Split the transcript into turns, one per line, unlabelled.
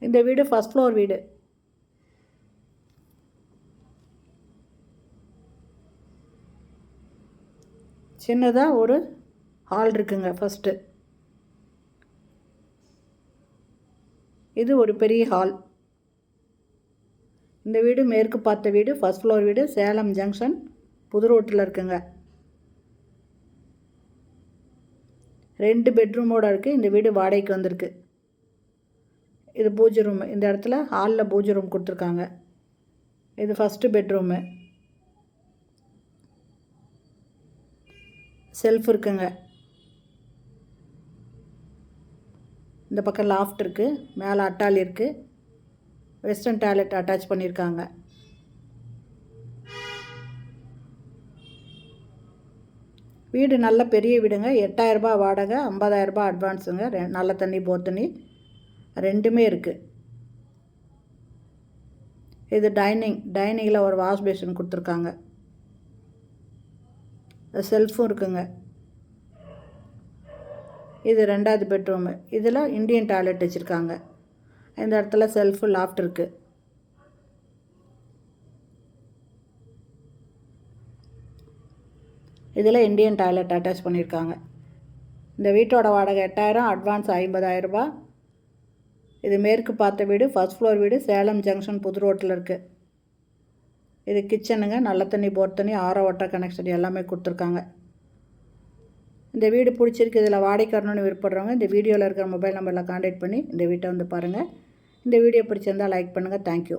இந்த வீடு first floor வீடு. சின்னதாக ஒரு ஹால் இருக்குங்க ஃபஸ்ட்டு. இது ஒரு பெரிய ஹால். இந்த வீடு மேற்கு பார்த்த வீடு, ஃபஸ்ட் ஃப்ளோர் வீடு, சேலம் ஜங்ஷன் புது ரோட்டில் இருக்குங்க. 2 பெட்ரூமோடு இருக்குது. இந்த வீடு வாடகைக்கு வந்திருக்கு. இது பூஜை ரூமு. இந்த இடத்துல ஹாலில் பூஜை ரூம் கொடுத்துருக்காங்க. இது ஃபஸ்ட்டு பெட்ரூமு. செல்ஃப் இருக்குங்க. இந்த பக்கம் லாஃப்ட் இருக்குது. மேலே அட்டாலி இருக்குது. வெஸ்டர்ன் டாய்லெட் அட்டாச் பண்ணியிருக்காங்க. வீடு நல்ல பெரிய வீடுங்க. 8000 ரூபாய் வாடகை, 50,000 ரூபாய் அட்வான்ஸுங்க. நல்ல தண்ணி போர் தண்ணி ரெண்டுமே இருக்குது. இது டைனிங்கில் ஒரு வாஷ் பேஷன் கொடுத்துருக்காங்க. செல்ஃபும் இருக்குங்க. இது 2வது பெட்ரூமு. இதில் இந்தியன் டாய்லெட் வச்சுருக்காங்க. இந்த இடத்துல செல்ஃபு லாஃப்ட் இருக்குது. இதில் இந்தியன் டாய்லெட் அட்டாச் பண்ணியிருக்காங்க. இந்த வீட்டோட வாடகை 8000, அட்வான்ஸ் 50,000 ரூபாய். இது மேற்கு பார்த்த வீடு, ஃபஸ்ட் ஃப்ளோர் வீடு, சேலம் ஜங்ஷன் புது ரோட்டில் இருக்குது. இது கிச்சனுங்க. நல்ல தண்ணி போர் தண்ணி, ஆரோ வாட்டர் கனெக்ஷன் எல்லாமே கொடுத்துருக்காங்க. இந்த வீடு பிடிச்சிருக்கு. இதில் வாடகைக்கு வரணும்னு விருப்பப்படுறவங்க இந்த வீடியோவில் இருக்கிற மொபைல் நம்பரில் கான்டாக்ட் பண்ணி இந்த வீட்டை வந்து பாருங்கள். இந்த வீடியோ பிடிச்சிருந்தால் லைக் பண்ணுங்கள். தேங்க்யூ.